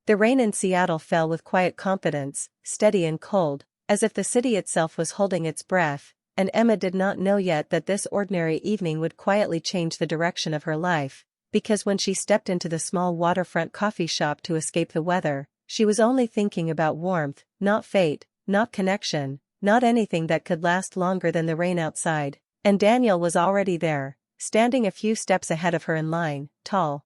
The rain in Seattle fell with quiet confidence, steady and cold, as if the city itself was holding its breath, and Emma did not know yet that this ordinary evening would quietly change the direction of her life, because when she stepped into the small waterfront coffee shop to escape the weather, she was only thinking about warmth, not fate, not connection, not anything that could last longer than the rain outside, and Daniel was already there, standing a few steps ahead of her in line, tall,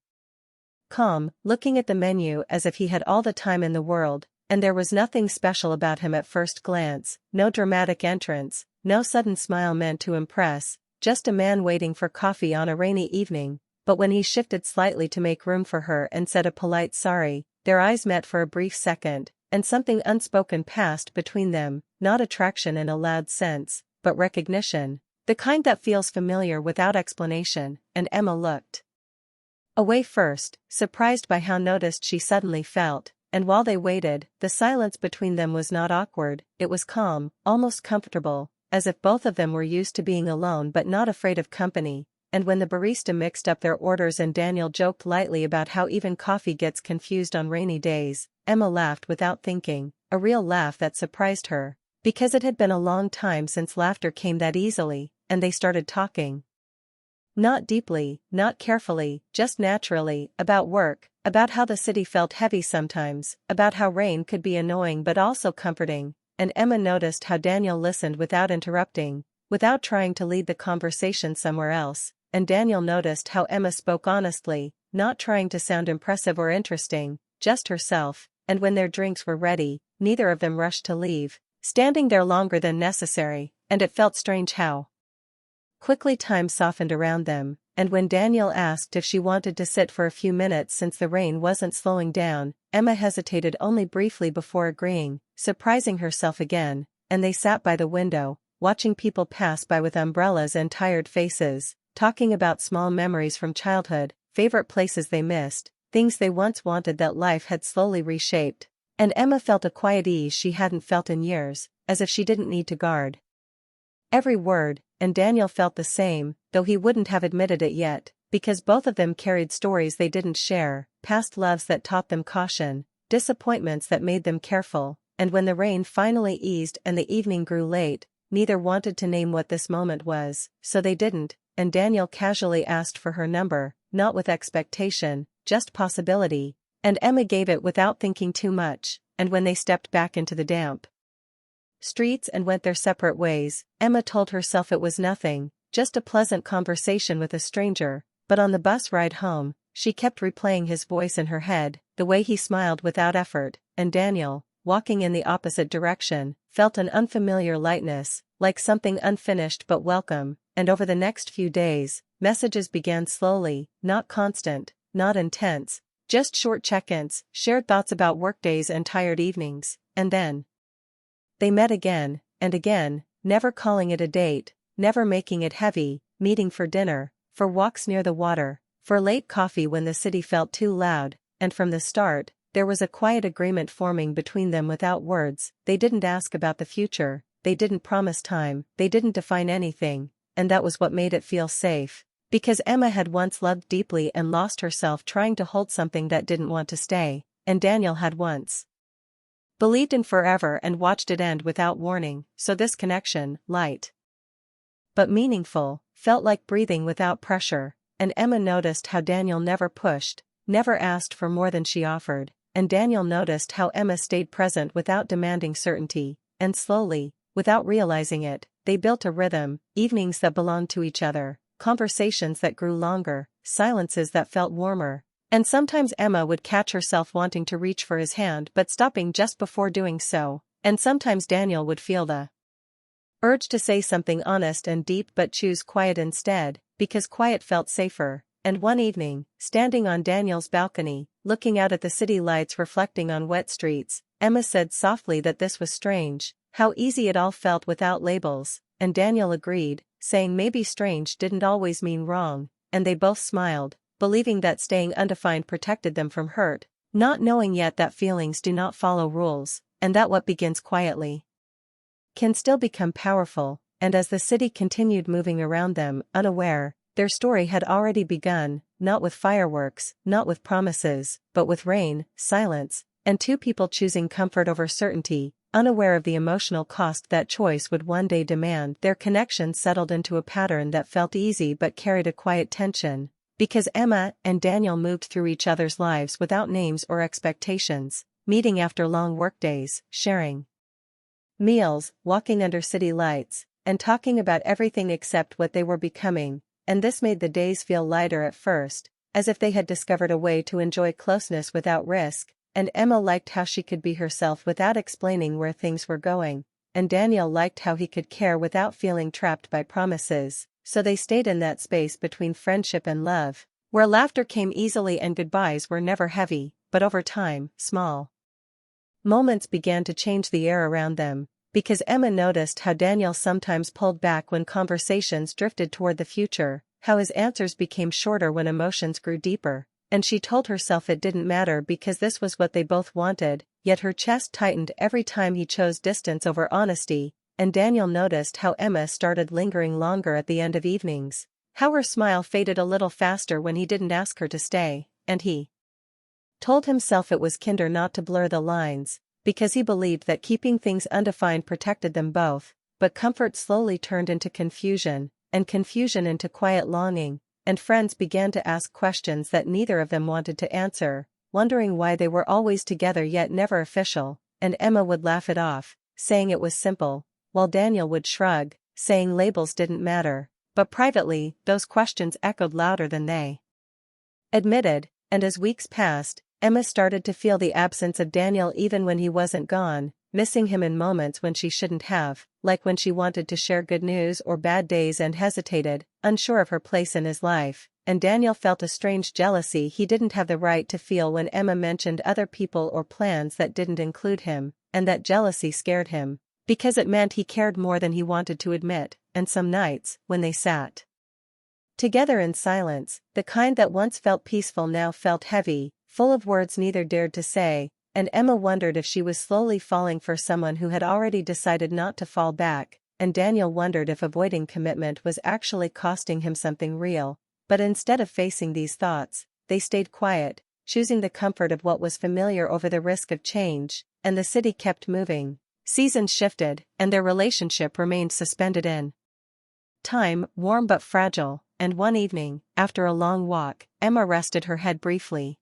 calm, looking at the menu as if he had all the time in the world, and there was nothing special about him at first glance, no dramatic entrance, no sudden smile meant to impress, just a man waiting for coffee on a rainy evening. But when he shifted slightly to make room for her and said a polite sorry, their eyes met for a brief second, and something unspoken passed between them, not attraction in a loud sense, but recognition, the kind that feels familiar without explanation, and Emma looked away first, surprised by how noticed she suddenly felt, and while they waited, the silence between them was not awkward, it was calm, almost comfortable, as if both of them were used to being alone but not afraid of company. And when the barista mixed up their orders and Daniel joked lightly about how even coffee gets confused on rainy days, Emma laughed without thinking, a real laugh that surprised her, because it had been a long time since laughter came that easily, and they started talking. Not deeply, not carefully, just naturally, about work, about how the city felt heavy sometimes, about how rain could be annoying but also comforting, and Emma noticed how Daniel listened without interrupting, without trying to lead the conversation somewhere else. And Daniel noticed how Emma spoke honestly, not trying to sound impressive or interesting, just herself, and when their drinks were ready, neither of them rushed to leave, standing there longer than necessary, and it felt strange how quickly time softened around them, and when Daniel asked if she wanted to sit for a few minutes since the rain wasn't slowing down, Emma hesitated only briefly before agreeing, surprising herself again, and they sat by the window, watching people pass by with umbrellas and tired faces, talking about small memories from childhood, favorite places they missed, things they once wanted that life had slowly reshaped, and Emma felt a quiet ease she hadn't felt in years, as if she didn't need to guard every word, and Daniel felt the same, though he wouldn't have admitted it yet, because both of them carried stories they didn't share, past loves that taught them caution, disappointments that made them careful, and when the rain finally eased and the evening grew late, neither wanted to name what this moment was, so they didn't. And Daniel casually asked for her number, not with expectation, just possibility, and Emma gave it without thinking too much, and when they stepped back into the damp streets and went their separate ways, Emma told herself it was nothing, just a pleasant conversation with a stranger, but on the bus ride home, she kept replaying his voice in her head, the way he smiled without effort, and Daniel, walking in the opposite direction, felt an unfamiliar lightness, like something unfinished but welcome. And over the next few days, messages began slowly, not constant, not intense, just short check-ins, shared thoughts about workdays and tired evenings, and then they met again, and again, never calling it a date, never making it heavy, meeting for dinner, for walks near the water, for late coffee when the city felt too loud, and from the start, there was a quiet agreement forming between them without words. They didn't ask about the future, they didn't promise time, they didn't define anything. And that was what made it feel safe, because Emma had once loved deeply and lost herself trying to hold something that didn't want to stay, and Daniel had once believed in forever and watched it end without warning, so this connection, light but meaningful, felt like breathing without pressure, and Emma noticed how Daniel never pushed, never asked for more than she offered, and Daniel noticed how Emma stayed present without demanding certainty, and slowly, without realizing it, they built a rhythm, evenings that belonged to each other, conversations that grew longer, silences that felt warmer, and sometimes Emma would catch herself wanting to reach for his hand but stopping just before doing so, and sometimes Daniel would feel the urge to say something honest and deep but choose quiet instead, because quiet felt safer, and one evening, standing on Daniel's balcony, looking out at the city lights reflecting on wet streets, Emma said softly that this was strange. How easy it all felt without labels, and Daniel agreed, saying maybe strange didn't always mean wrong, and they both smiled, believing that staying undefined protected them from hurt, not knowing yet that feelings do not follow rules, and that what begins quietly can still become powerful, and as the city continued moving around them, unaware, their story had already begun, not with fireworks, not with promises, but with rain, silence, and two people choosing comfort over certainty, unaware of the emotional cost that choice would one day demand. Their connection settled into a pattern that felt easy but carried a quiet tension, because Emma and Daniel moved through each other's lives without names or expectations, meeting after long workdays, sharing meals, walking under city lights, and talking about everything except what they were becoming, and this made the days feel lighter at first, as if they had discovered a way to enjoy closeness without risk, and Emma liked how she could be herself without explaining where things were going, and Daniel liked how he could care without feeling trapped by promises, so they stayed in that space between friendship and love, where laughter came easily and goodbyes were never heavy, but over time, small moments began to change the air around them, because Emma noticed how Daniel sometimes pulled back when conversations drifted toward the future, how his answers became shorter when emotions grew deeper, and she told herself it didn't matter because this was what they both wanted, yet her chest tightened every time he chose distance over honesty, and Daniel noticed how Emma started lingering longer at the end of evenings, how her smile faded a little faster when he didn't ask her to stay, and he told himself it was kinder not to blur the lines, because he believed that keeping things undefined protected them both, but comfort slowly turned into confusion, and confusion into quiet longing, and friends began to ask questions that neither of them wanted to answer, wondering why they were always together yet never official, and Emma would laugh it off, saying it was simple, while Daniel would shrug, saying labels didn't matter, but privately, those questions echoed louder than they admitted, and as weeks passed, Emma started to feel the absence of Daniel even when he wasn't gone, missing him in moments when she shouldn't have, like when she wanted to share good news or bad days and hesitated, unsure of her place in his life, and Daniel felt a strange jealousy he didn't have the right to feel when Emma mentioned other people or plans that didn't include him, and that jealousy scared him, because it meant he cared more than he wanted to admit, and some nights, when they sat together in silence, the kind that once felt peaceful now felt heavy, full of words neither dared to say, and Emma wondered if she was slowly falling for someone who had already decided not to fall back, and Daniel wondered if avoiding commitment was actually costing him something real, but instead of facing these thoughts, they stayed quiet, choosing the comfort of what was familiar over the risk of change, and the city kept moving, seasons shifted, and their relationship remained suspended in time, warm but fragile, and one evening, after a long walk, Emma rested her head briefly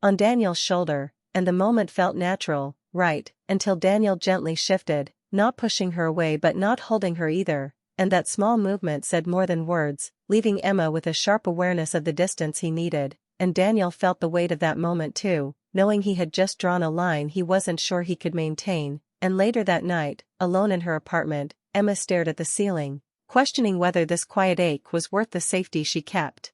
on Daniel's shoulder, and the moment felt natural, right, until Daniel gently shifted, not pushing her away but not holding her either, and that small movement said more than words, leaving Emma with a sharp awareness of the distance he needed, and Daniel felt the weight of that moment too, knowing he had just drawn a line he wasn't sure he could maintain, and later that night, alone in her apartment, Emma stared at the ceiling, questioning whether this quiet ache was worth the safety she kept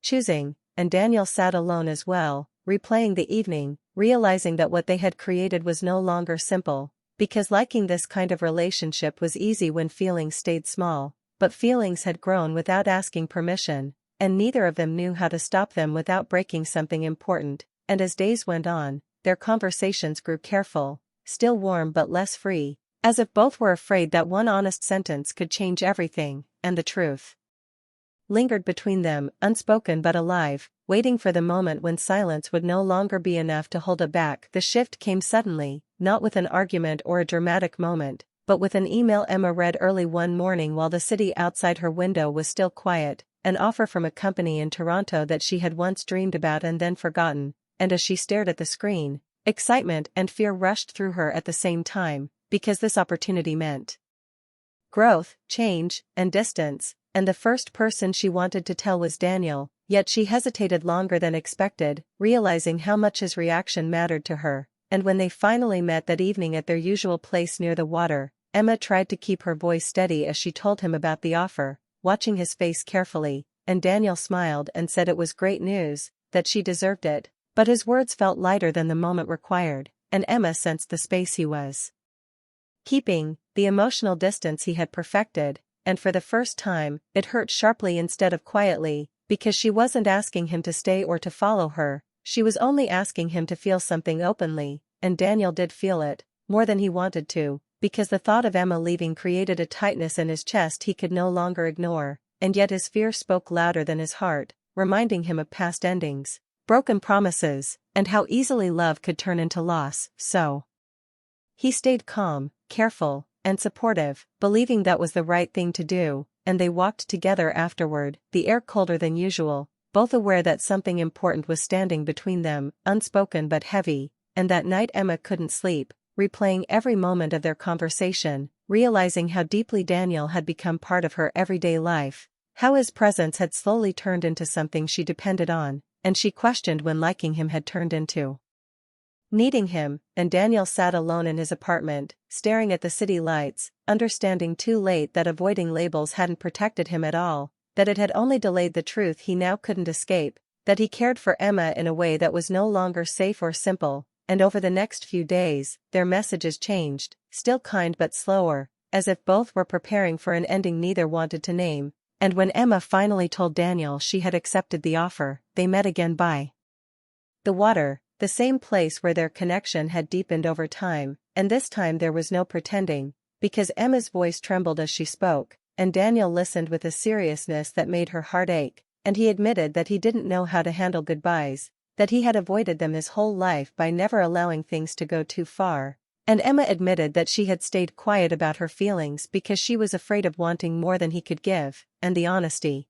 choosing, and Daniel sat alone as well, replaying the evening, realizing that what they had created was no longer simple, because liking this kind of relationship was easy when feelings stayed small, but feelings had grown without asking permission, and neither of them knew how to stop them without breaking something important, and as days went on, their conversations grew careful, still warm but less free, as if both were afraid that one honest sentence could change everything, and the truth lingered between them, unspoken but alive, waiting for the moment when silence would no longer be enough to hold it back. The shift came suddenly, not with an argument or a dramatic moment, but with an email Emma read early one morning while the city outside her window was still quiet, an offer from a company in Toronto that she had once dreamed about and then forgotten, and as she stared at the screen, excitement and fear rushed through her at the same time, because this opportunity meant growth, change, and distance, and the first person she wanted to tell was Daniel, yet she hesitated longer than expected, realizing how much his reaction mattered to her, and when they finally met that evening at their usual place near the water, Emma tried to keep her voice steady as she told him about the offer, watching his face carefully, and Daniel smiled and said it was great news, that she deserved it, but his words felt lighter than the moment required, and Emma sensed the space he was keeping, the emotional distance he had perfected, and for the first time, it hurt sharply instead of quietly, because she wasn't asking him to stay or to follow her, she was only asking him to feel something openly, and Daniel did feel it, more than he wanted to, because the thought of Emma leaving created a tightness in his chest he could no longer ignore, and yet his fear spoke louder than his heart, reminding him of past endings, broken promises, and how easily love could turn into loss. So he stayed calm, careful, and supportive, believing that was the right thing to do, and they walked together afterward, the air colder than usual, both aware that something important was standing between them, unspoken but heavy, and that night Emma couldn't sleep, replaying every moment of their conversation, realizing how deeply Daniel had become part of her everyday life, how his presence had slowly turned into something she depended on, and she questioned when liking him had turned into needing him. And Daniel sat alone in his apartment, staring at the city lights, understanding too late that avoiding labels hadn't protected him at all, that it had only delayed the truth he now couldn't escape, that he cared for Emma in a way that was no longer safe or simple. And over the next few days, their messages changed, still kind but slower, as if both were preparing for an ending neither wanted to name. And when Emma finally told Daniel she had accepted the offer, they met again by the water, the same place where their connection had deepened over time, and this time there was no pretending, because Emma's voice trembled as she spoke, and Daniel listened with a seriousness that made her heart ache, and he admitted that he didn't know how to handle goodbyes, that he had avoided them his whole life by never allowing things to go too far, and Emma admitted that she had stayed quiet about her feelings because she was afraid of wanting more than he could give, and the honesty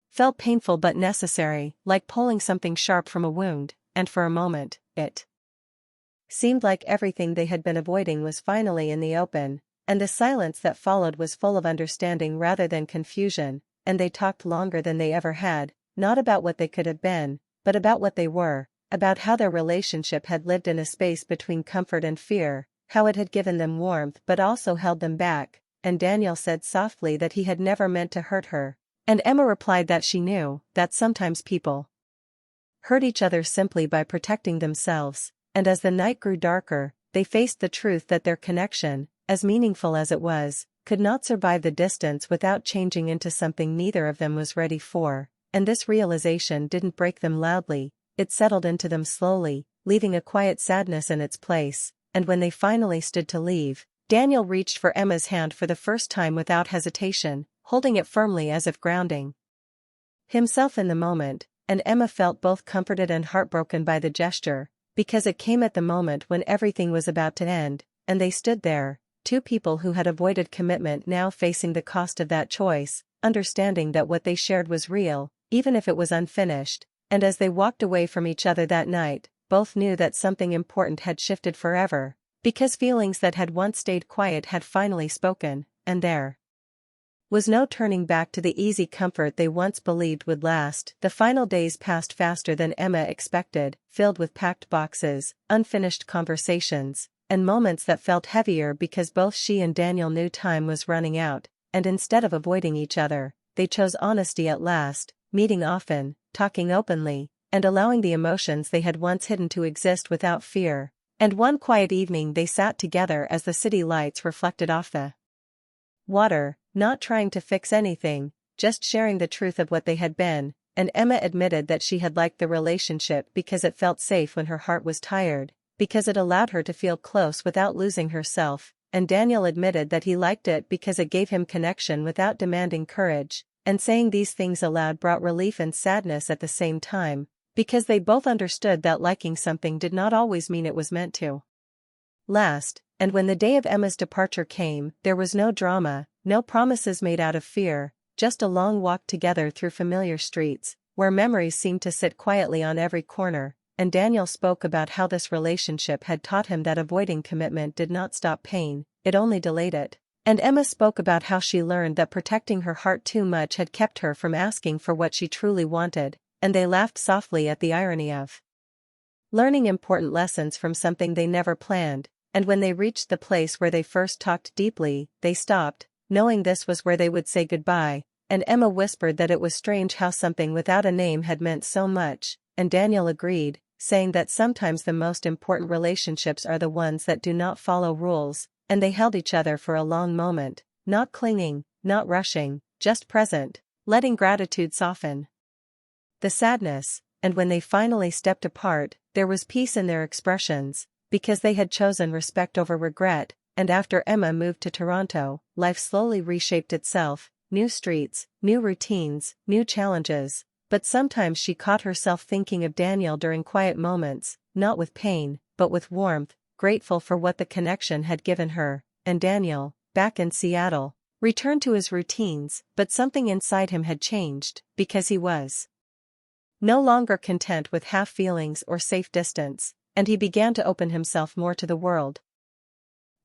felt painful but necessary, like pulling something sharp from a wound. And for a moment, it seemed like everything they had been avoiding was finally in the open, and the silence that followed was full of understanding rather than confusion, and they talked longer than they ever had, not about what they could have been, but about what they were, about how their relationship had lived in a space between comfort and fear, how it had given them warmth but also held them back, and Daniel said softly that he had never meant to hurt her, and Emma replied that she knew that sometimes people hurt each other simply by protecting themselves, and as the night grew darker, they faced the truth that their connection, as meaningful as it was, could not survive the distance without changing into something neither of them was ready for, and this realization didn't break them loudly, it settled into them slowly, leaving a quiet sadness in its place, and when they finally stood to leave, Daniel reached for Emma's hand for the first time without hesitation, holding it firmly as if grounding himself in the moment. And Emma felt both comforted and heartbroken by the gesture, because it came at the moment when everything was about to end, and they stood there, two people who had avoided commitment now facing the cost of that choice, understanding that what they shared was real, even if it was unfinished, and as they walked away from each other that night, both knew that something important had shifted forever, because feelings that had once stayed quiet had finally spoken, and there was no turning back to the easy comfort they once believed would last. The final days passed faster than Emma expected, filled with packed boxes, unfinished conversations, and moments that felt heavier because both she and Daniel knew time was running out, and instead of avoiding each other, they chose honesty at last, meeting often, talking openly, and allowing the emotions they had once hidden to exist without fear. And one quiet evening they sat together as the city lights reflected off the water, not trying to fix anything, just sharing the truth of what they had been, and Emma admitted that she had liked the relationship because it felt safe when her heart was tired, because it allowed her to feel close without losing herself, and Daniel admitted that he liked it because it gave him connection without demanding courage, and saying these things aloud brought relief and sadness at the same time, because they both understood that liking something did not always mean it was meant to last. And when the day of Emma's departure came, there was no drama, no promises made out of fear, just a long walk together through familiar streets, where memories seemed to sit quietly on every corner, and Daniel spoke about how this relationship had taught him that avoiding commitment did not stop pain, it only delayed it. And Emma spoke about how she learned that protecting her heart too much had kept her from asking for what she truly wanted, and they laughed softly at the irony of learning important lessons from something they never planned. And when they reached the place where they first talked deeply, they stopped, knowing this was where they would say goodbye, and Emma whispered that it was strange how something without a name had meant so much, and Daniel agreed, saying that sometimes the most important relationships are the ones that do not follow rules, and they held each other for a long moment, not clinging, not rushing, just present, letting gratitude soften the sadness, and when they finally stepped apart, there was peace in their expressions, because they had chosen respect over regret. And after Emma moved to Toronto, life slowly reshaped itself, new streets, new routines, new challenges, But sometimes she caught herself thinking of Daniel during quiet moments, not with pain, but with warmth, grateful for what the connection had given her. And Daniel, back in Seattle, returned to his routines, but something inside him had changed, because he was no longer content with half feelings or safe distance, and he began to open himself more to the world.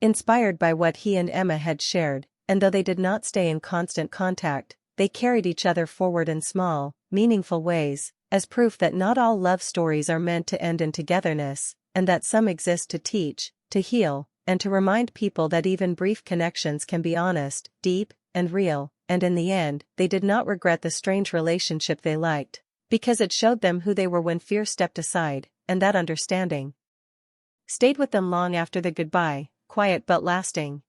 Inspired by what he and Emma had shared, and though they did not stay in constant contact, they carried each other forward in small, meaningful ways, as proof that not all love stories are meant to end in togetherness, and that some exist to teach, to heal, and to remind people that even brief connections can be honest, deep, and real. And in the end, they did not regret the strange relationship they liked, because it showed them who they were when fear stepped aside, and that understanding stayed with them long after the goodbye, quiet but lasting.